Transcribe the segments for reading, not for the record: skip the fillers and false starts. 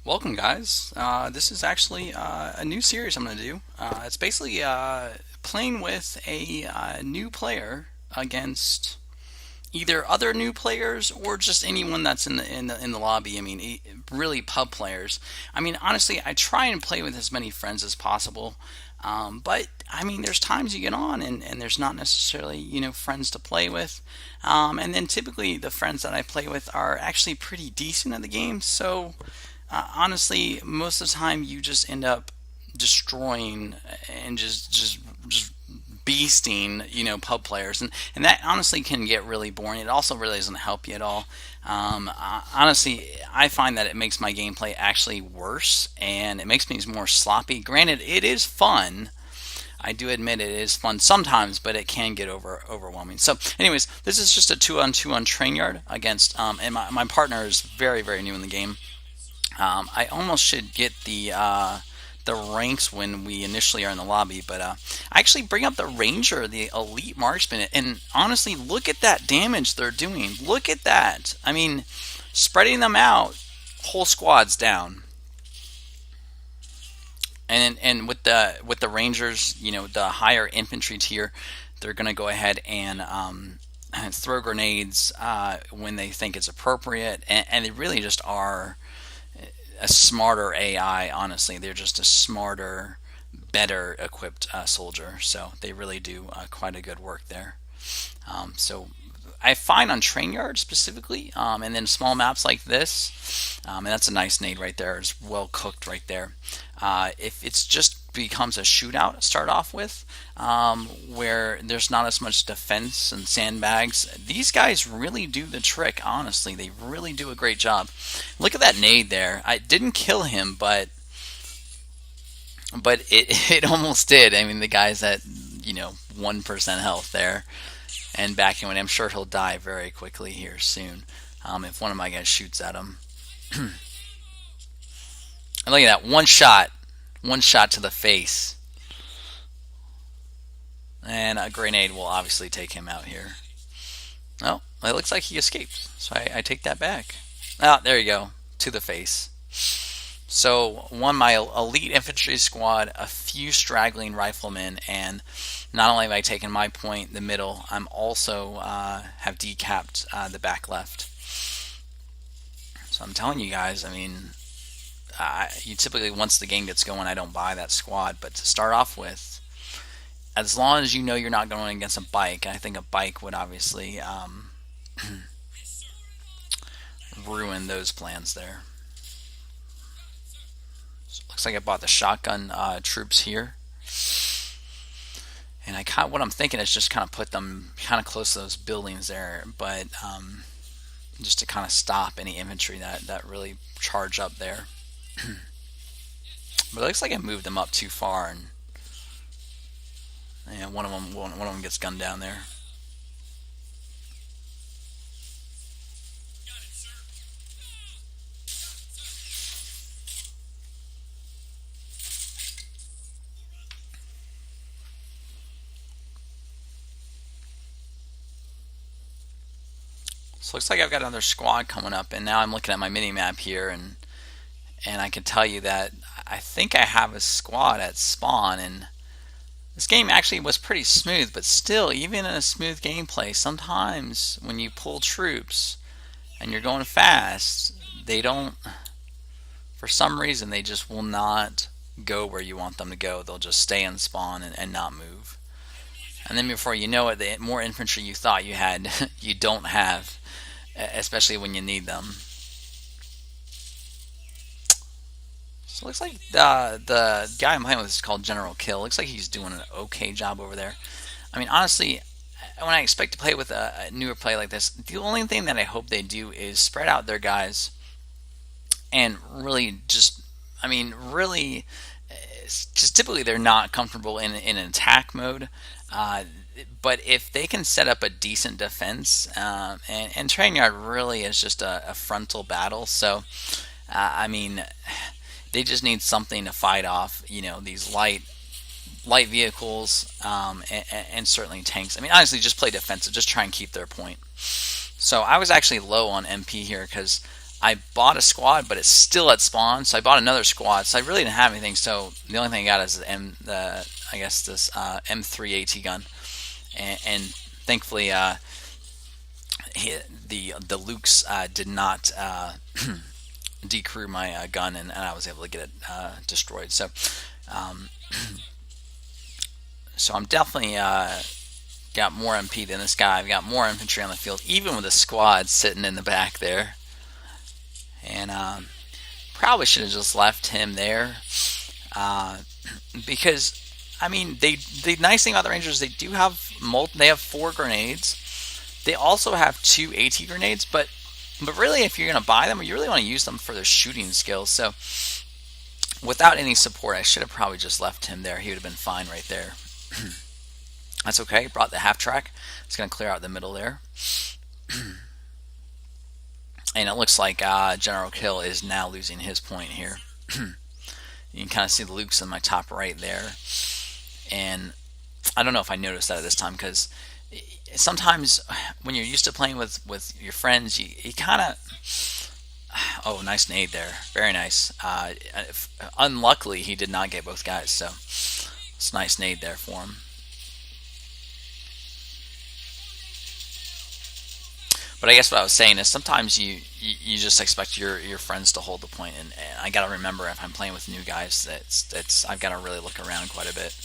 Welcome, guys. This is actually a new series I'm going to do. It's basically playing with a new player against either other new players or just anyone that's in the lobby. I mean, really pub players. I mean, honestly, I try and play with as many friends as possible. But I mean, there's times you get on and there's not necessarily friends to play with. And then typically the friends that I play with are actually pretty decent at the game. So honestly, most of the time you just end up destroying and just beasting, pub players, and that honestly can get really boring. It also really doesn't help you at all. Honestly, I find that it makes my gameplay actually worse, and it makes me more sloppy. Granted, it is fun. I do admit it is fun sometimes, but it can get overwhelming. So, anyways, this is just a 2-on-2 on Trainyard against, and my partner is very new in the game. I almost should get the ranks when we initially are in the lobby, but I actually bring up the Ranger, the elite marksman, and honestly, look at that damage they're doing. Look at that. I mean, spreading them out, whole squads down. And with the Rangers, the higher infantry tier, they're going to go ahead and throw grenades when they think it's appropriate, and they really just are a smarter AI. Honestly, they're just a smarter, better equipped soldier. So they really do quite a good work there. So I find on Trainyard specifically, and then small maps like this, and that's a nice nade right there. It's well cooked right there. If it's just becomes a shootout to start off with, where there's not as much defense and sandbags, these guys really do the trick. Honestly, they really do a great job. Look at that nade there. I didn't kill him, but it almost did. I mean, the guy's at 1% health there and backing away. I'm sure he'll die very quickly here soon if one of my guys shoots at him. And look at that, one shot to the face, and a grenade will obviously take him out here. Oh, it looks like he escaped, so I take that back. Oh, there you go, to the face. So won my elite infantry squad, a few straggling riflemen, and not only have I taken my point, the middle, I'm also have decapped the back left. So I'm telling you guys, I mean, you typically, once the game gets going, I don't buy that squad. But to start off with, as long as you know you're not going against a bike, and I think a bike would obviously ruin those plans there. So looks like I bought the shotgun troops here. And what I'm thinking is just kind of put them kind of close to those buildings there, but just to kind of stop any infantry that really charge up there. But it looks like I moved them up too far, and one of them gets gunned down there. So it looks like I've got another squad coming up, and now I'm looking at my mini map here, and I can tell you that I think I have a squad at spawn, and this game actually was pretty smooth, but still, even in a smooth gameplay, sometimes when you pull troops and you're going fast, they don't, for some reason, they just will not go where you want them to go. They'll just stay in spawn and not move. And then before you know it, the more infantry you thought you had, you don't have, especially when you need them. So it looks like the guy I'm playing with is called General Kill. Looks like he's doing an okay job over there. I mean, honestly, when I expect to play with a newer player like this, the only thing that I hope they do is spread out their guys and really just, I mean, really, just typically they're not comfortable in an attack mode. But if they can set up a decent defense, and Trainyard really is just a frontal battle, so I mean, they just need something to fight off, these light vehicles, and certainly tanks. I mean, honestly, just play defensive, just try and keep their point. So I was actually low on MP here because I bought a squad, but it's still at spawn, so I bought another squad. So I really didn't have anything. So the only thing I got is I guess this M3 AT gun, and thankfully the Lukes did not decrew my gun, and I was able to get it destroyed. So um, so I'm definitely got more MP than this guy. I've got more infantry on the field, even with a squad sitting in the back there. And probably should have just left him there, because I mean, the nice thing about the Rangers, they have 4 grenades. They also have 2 AT grenades, but really, if you're going to buy them, you really want to use them for their shooting skills. So without any support, I should have probably just left him there. He would have been fine right there. That's okay. Brought the half track. It's going to clear out the middle there. And it looks like General Kill is now losing his point here. You can kind of see the Lukes in my top right there. And I don't know if I noticed that at this time, because sometimes when you're used to playing with your friends, you kind of... Oh, nice nade there. Very nice. Unluckily, he did not get both guys, so it's a nice nade there for him. But I guess what I was saying is sometimes you just expect your friends to hold the point, and I got to remember, if I'm playing with new guys, that's I've got to really look around quite a bit.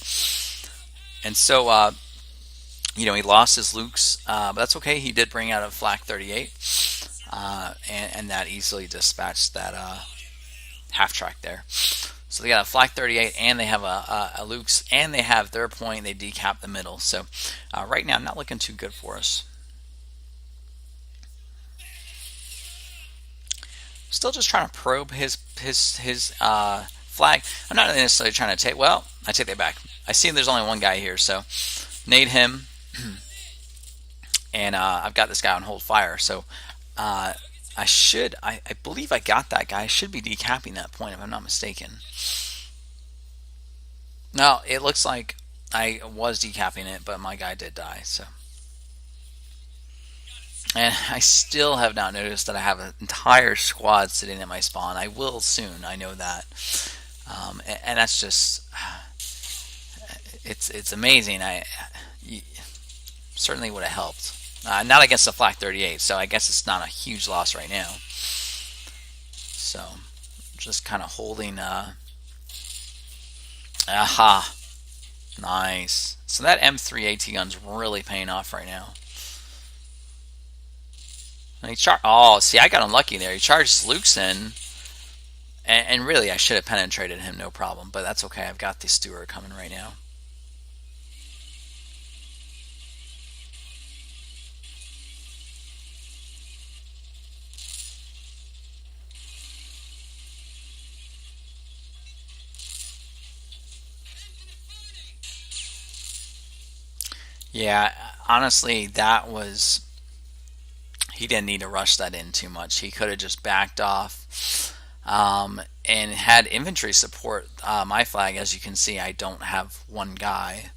And so he lost his Lukes, but that's okay. He did bring out a Flak 38, and that easily dispatched that half track there. So they got a Flak 38, and they have a Lukes, and they have their point. They decap the middle. So right now, not looking too good for us. Still just trying to probe his flag. I'm not necessarily trying to take... Well, I take that back. I see there's only one guy here, so nade him. And I've got this guy on hold fire, so I believe I got that guy. I should be decapping that point, if I'm not mistaken. No, it looks like I was decapping it, but my guy did die, so... And I still have not noticed that I have an entire squad sitting at my spawn. I will soon, I know that. And that's just... It's amazing. Certainly would have helped. Not against the Flak 38, so I guess it's not a huge loss right now. So, just kind of holding... Aha! Nice. So that M3 AT gun's really paying off right now. Oh, see, I got unlucky there. He charges Luke's in, and really, I should have penetrated him, no problem. But that's okay. I've got the Steward coming right now. Yeah, honestly, that was... He didn't need to rush that in too much. He could have just backed off and had infantry support my flag. As you can see, I don't have one guy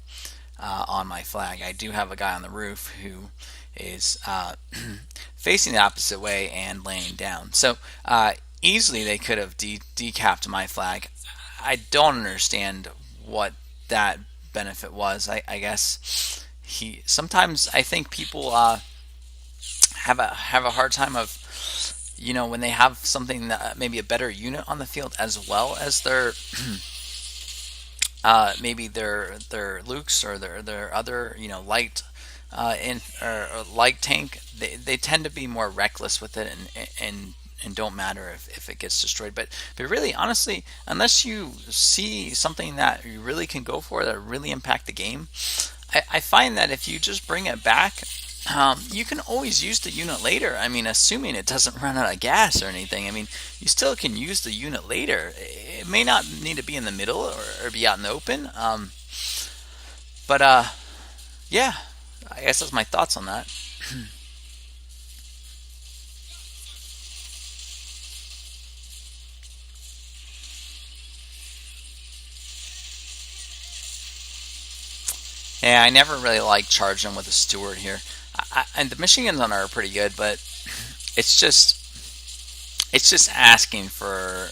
on my flag. I do have a guy on the roof who is facing the opposite way and laying down. So easily they could have decapped my flag. I don't understand what that benefit was. I guess sometimes I think people have a hard time of, when they have something that maybe a better unit on the field, as well as their maybe their Lukes or their other light or light tank. They tend to be more reckless with it and don't matter if it gets destroyed. But really, honestly, unless you see something that you really can go for that really impact the game, I find that if you just bring it back, you can always use the unit later. I mean, assuming it doesn't run out of gas or anything. I mean, you still can use the unit later. It may not need to be in the middle or be out in the open. But yeah, I guess that's my thoughts on that. Yeah, I never really liked charging with a Steward here. And the machine guns on are pretty good, but it's just It's just asking for,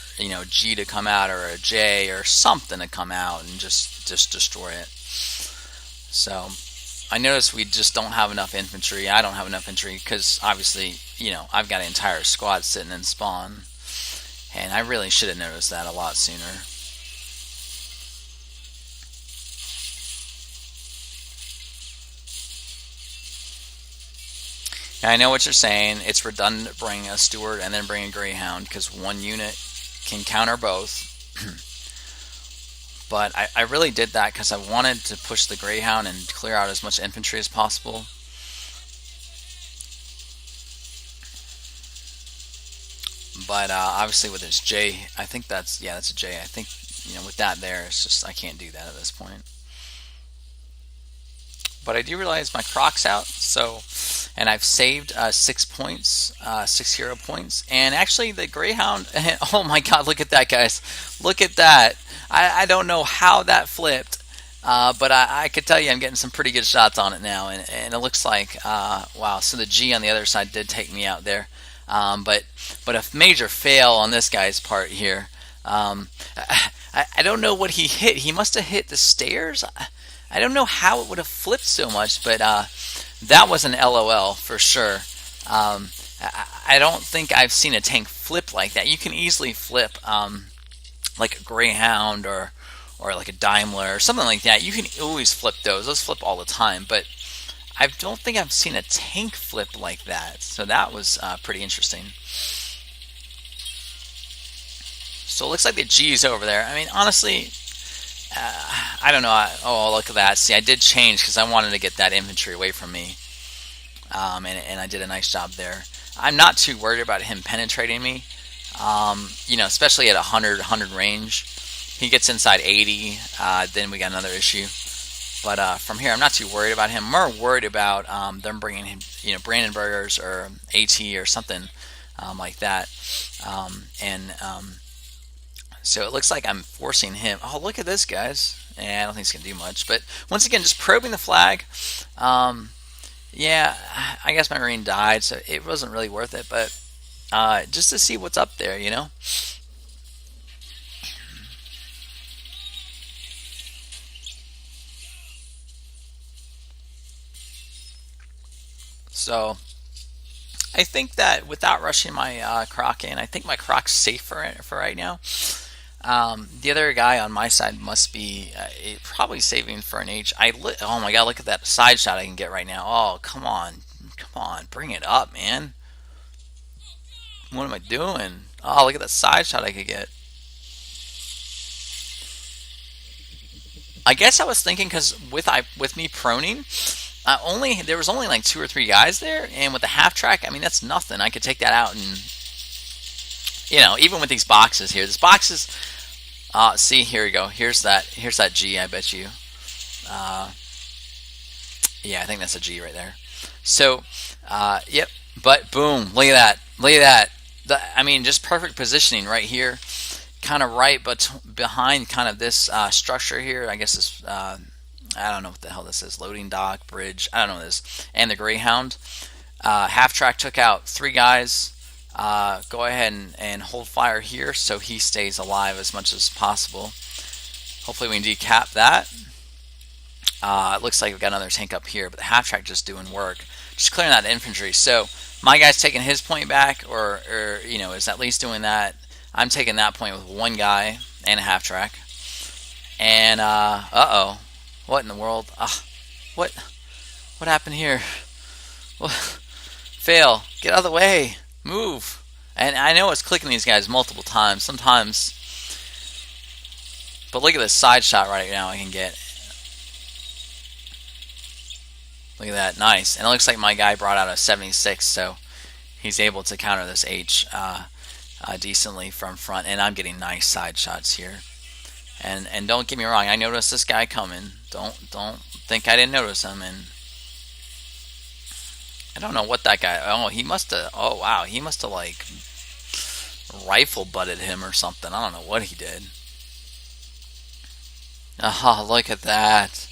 G to come out or a J or something to come out and just destroy it. So I notice we just don't have enough infantry. I don't have enough infantry because obviously, I've got an entire squad sitting in spawn, and I really should have noticed that a lot sooner. Now, I know what you're saying. It's redundant to bring a steward and then bring a greyhound because one unit can counter both. But I really did that because I wanted to push the greyhound and clear out as much infantry as possible. But obviously with this J, I think that's a J. I think with that there, it's just I can't do that at this point. But I do realize my croc's out, so and I've saved 6 points, 6 hero points, and actually the Greyhound. Oh my God! Look at that, guys! Look at that! I don't know how that flipped, but I could tell you I'm getting some pretty good shots on it now, and it looks like wow. So the G on the other side did take me out there, but a major fail on this guy's part here. I don't know what he hit. He must have hit the stairs. I don't know how it would have flipped so much, but that was an LOL for sure. I don't think I've seen a tank flip like that. You can easily flip like a Greyhound or like a Daimler or something like that. You can always flip those. Those flip all the time, but I don't think I've seen a tank flip like that. So that was pretty interesting. So it looks like the G's over there. I mean, honestly, I don't know. Oh, look at that. See, I did change because I wanted to get that infantry away from me. And I did a nice job there. I'm not too worried about him penetrating me. Especially at 100 range. He gets inside 80, then we got another issue. But from here, I'm not too worried about him. I'm more worried about them bringing him, Brandenburgers or AT or something like that. So it looks like I'm forcing him. Oh, look at this, guys. I don't think it's going to do much. But once again, just probing the flag. Yeah, I guess my Marine died, so it wasn't really worth it. But just to see what's up there, So I think that without rushing my Croc in, I think my Croc's safe for right now. The other guy on my side must be probably saving for an H. Oh my God, look at that side shot I can get right now. Oh, come on, bring it up, man. What am I doing? Oh, look at that side shot I could get. I guess I was thinking because with me proning, there was only like 2 or 3 guys there, and with the half track, I mean that's nothing. I could take that out, and even with these boxes here, this boxes. See, here we go. Here's that G. I bet you. Yeah, I think that's a G right there. So, yep. But boom, look at that. Look at that. I mean, just perfect positioning right here. Kind of right, but behind kind of this structure here. I guess this. I don't know what the hell this is. Loading dock, bridge. I don't know what this is. And the Greyhound. Half track took out 3 guys. Go ahead and hold fire here so he stays alive as much as possible. Hopefully we can decap that. It looks like we've got another tank up here, but the half track just doing work. Just clearing that infantry. So my guy's taking his point back, or is at least doing that. I'm taking that point with 1 guy and a half track. And uh-oh. What in the world? What happened here? Well, fail. Get out of the way. Move. And I know it's clicking these guys multiple times. Sometimes. But look at this side shot right now I can get. Look at that. Nice. And it looks like my guy brought out a 76, so he's able to counter this H decently from front. And I'm getting nice side shots here. And don't get me wrong, I noticed this guy coming. Don't think I didn't notice him. And I don't know what that guy. Oh, he must have. Oh wow, he must have like rifle butted him or something. I don't know what he did. Oh, look at that!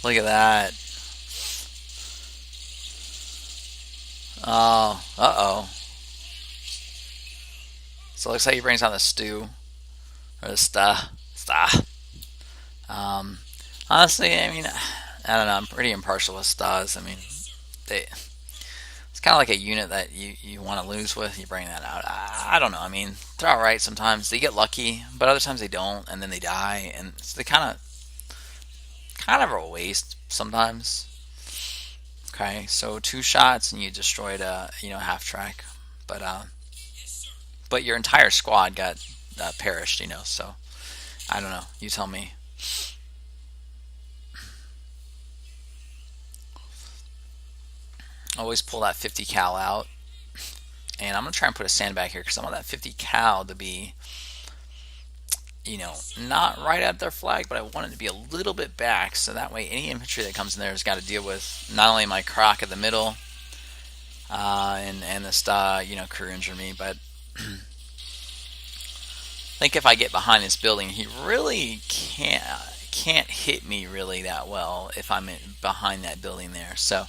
Look at that! Oh, uh-oh. So it looks like he brings out the stew or the sta. Um, Honestly, I mean, I don't know. I'm pretty impartial with stas. I mean, they it's kind of like a unit that you want to lose with. You bring that out. I don't know. I mean, they're all right sometimes. They get lucky, but other times they don't, and then they die, and so they kind of are a waste sometimes. Okay, so 2 shots and you destroyed a half track, but your entire squad got perished. So I don't know. You tell me. Always pull that 50 cal out, and I'm gonna try and put a sandbag here because I want that 50 cal to be not right at their flag, but I want it to be a little bit back, so that way any infantry that comes in there has got to deal with not only my croc at the middle, and the star, crew injure me, but I think if I get behind this building, he really can't hit me really that well if I'm behind that building there. So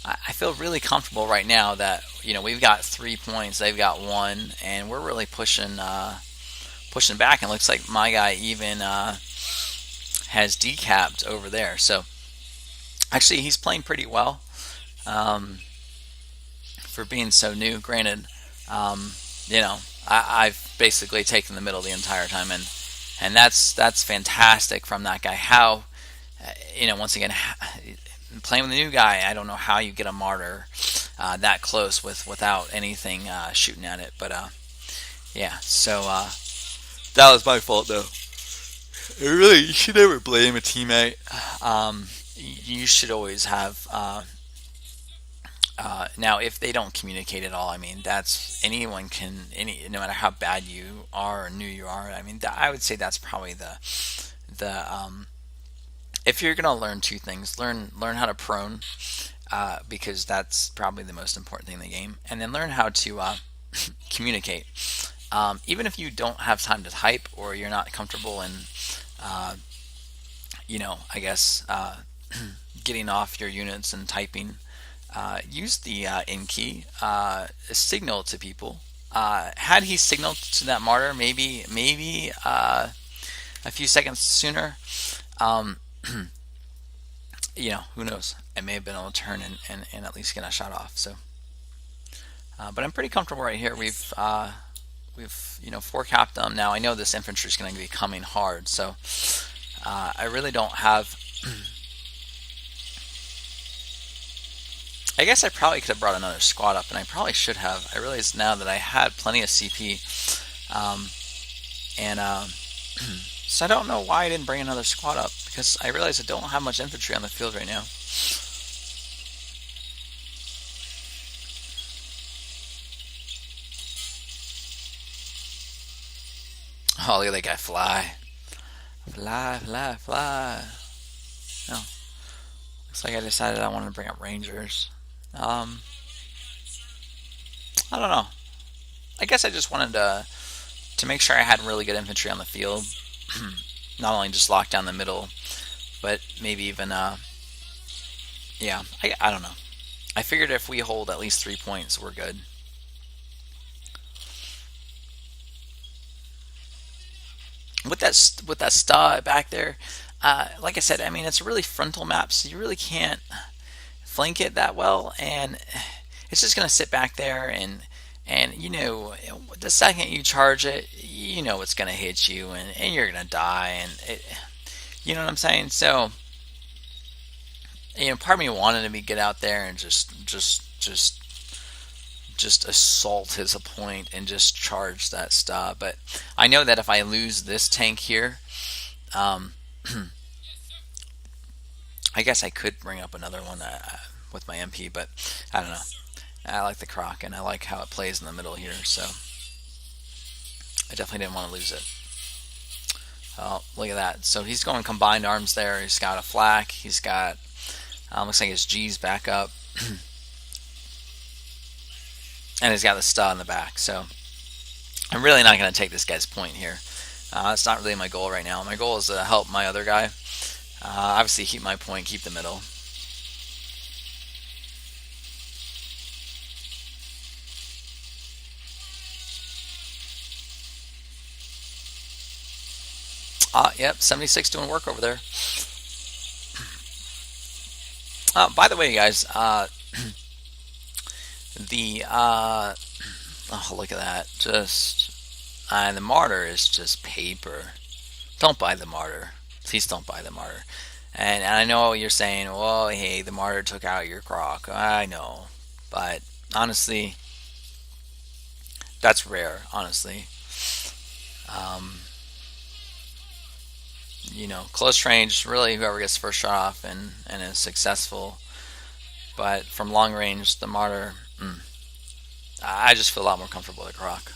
I feel really comfortable right now that we've got 3 points, they've got one, and we're really pushing back. And it looks like my guy even has decapped over there. So actually, he's playing pretty well for being so new. Granted, um, I've basically taken the middle the entire time, and that's fantastic from that guy. How once again, playing with a new guy, I don't know how you get a martyr that close without anything shooting at it. But yeah, so that was my fault though. Really, you should never blame a teammate. You should always have. Now, if they don't communicate at all, I mean, that's anyone can. No matter how bad you are or new you are, I mean, I would say that's probably the. If you're gonna learn two things, learn how to prone, because that's probably the most important thing in the game, and then learn how to communicate. Even if you don't have time to type or you're not comfortable in, I guess, getting off your units and typing, use the in key, signal to people. Had he signaled to that martyr, maybe a few seconds sooner, um, who knows? I may have been able to turn and at least get a shot off. So, but I'm pretty comfortable right here. We've four capped them. Now I know this infantry is going to be coming hard, so I really don't have. I guess I probably could have brought another squad up, and I probably should have. I realize now that I had plenty of CP, and so I don't know why I didn't bring another squad up, because I realize I don't have much infantry on the field right now. Oh, look at that guy fly. Fly, fly, fly. Oh, looks like I decided I wanted to bring up Rangers. I don't know. I guess I just wanted to make sure I had really good infantry on the field. Not only just lock down the middle, but maybe even, yeah, I don't know. I figured if we hold at least 3 points, we're good. With that star back there, like I said, I mean, it's a really frontal map, so you really can't flank it that well, and it's just gonna sit back there, and the second you charge it, it's gonna hit you, and you're gonna die, and you know what I'm saying. So part of me wanted to get out there and just assault his opponent and just charge that star. But I know that if I lose this tank here, I guess I could bring up another one with my MP, but I don't know. I like the croc, and I like how it plays in the middle here, so I definitely didn't want to lose it. Oh, look at that. So he's going combined arms there. He's got a flak. He's got, looks like his G's back up. And he's got the star in the back. So I'm really not going to take this guy's point here. That's not really my goal right now. My goal is to help my other guy. Obviously, keep my point, keep the middle. Yep, 76 doing work over there. By the way, guys, the oh, look at that. Just the martyr is just paper. Don't buy the martyr. Please don't buy the martyr. And I know you're saying, well, hey, the martyr took out your croc. I know, but honestly, that's rare. Honestly, um, close range, really, whoever gets first shot off and is successful. But from long range, the martyr, I just feel a lot more comfortable with the croc.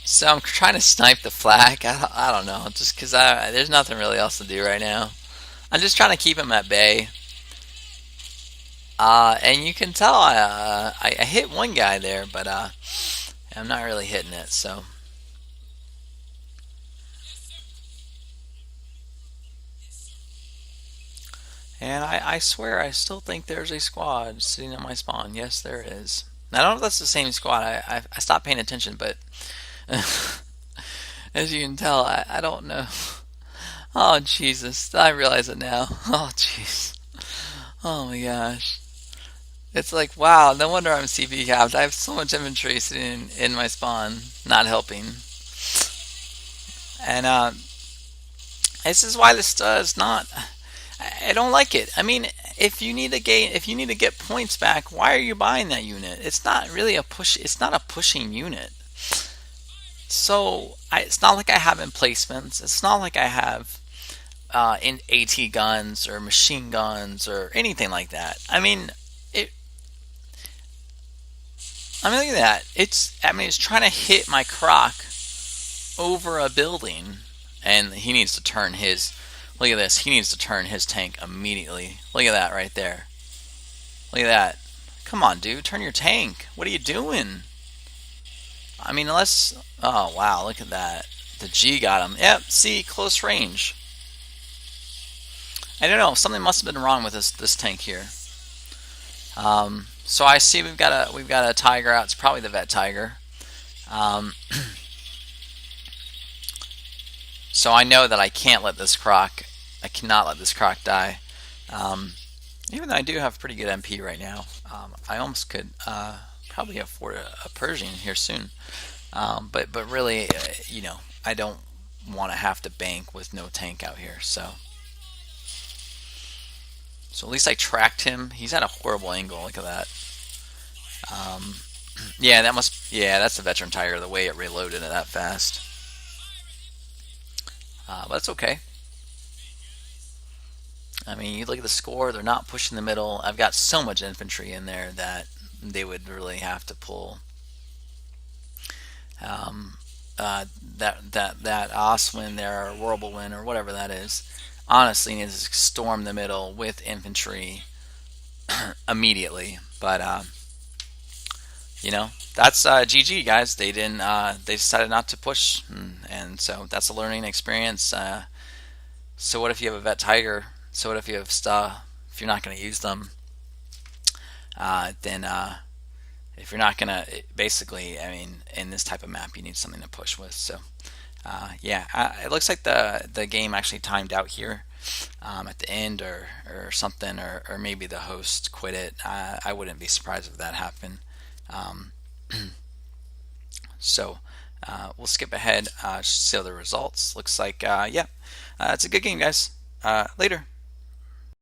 So I'm trying to snipe the flak. I don't know, just because there's nothing really else to do right now. I'm just trying to keep him at bay. And you can tell I hit one guy there, but I'm not really hitting it. So, and I swear I still think there's a squad sitting on my spawn. Yes, there is. I don't know if that's the same squad. I stopped paying attention, but as you can tell, I don't know. Oh Jesus! I realize it now. Oh jeez. Oh my gosh. It's like, wow, no wonder I'm CP capped. I have so much inventory sitting in my spawn, not helping. And this is why this does not. I don't like it. I mean, if you need to get points back, why are you buying that unit? It's not really a push. It's not a pushing unit. So it's not like I have emplacements. It's not like I have in AT guns or machine guns or anything like that. It, look at that. It's trying to hit my croc over a building, and he needs to turn his. Look at this. He needs to turn his tank immediately. Look at that right there. Look at that. Come on, dude. Turn your tank. What are you doing? Unless. Oh, wow. Look at that. The G got him. Yep. See, close range. I don't know. Something must have been wrong with this tank here. So I see we've got a tiger out. It's probably the vet tiger. So I know that I can't let this croc. I cannot let this croc die. Even though I do have pretty good MP right now, I almost could probably afford a Persian here soon. But really, I don't want to have to bank with no tank out here. So at least I tracked him. He's at a horrible angle. Look at that. Yeah, that's the veteran tiger. The way it reloaded it that fast. But that's okay. You look at the score. They're not pushing the middle. I've got so much infantry in there that they would really have to pull. That Oswin there, or Whirlwind, or whatever that is, honestly needs to storm the middle with infantry immediately. But that's GG, guys. They didn't. They decided not to push, and so that's a learning experience. So what if you have a vet tiger? So what if you have if you're not going to use them, then if you're not going to, basically, in this type of map, you need something to push with. So it looks like the game actually timed out here at the end or something, or maybe the host quit it. I wouldn't be surprised if that happened. So we'll skip ahead, see the results. Looks like, it's a good game, guys. Later.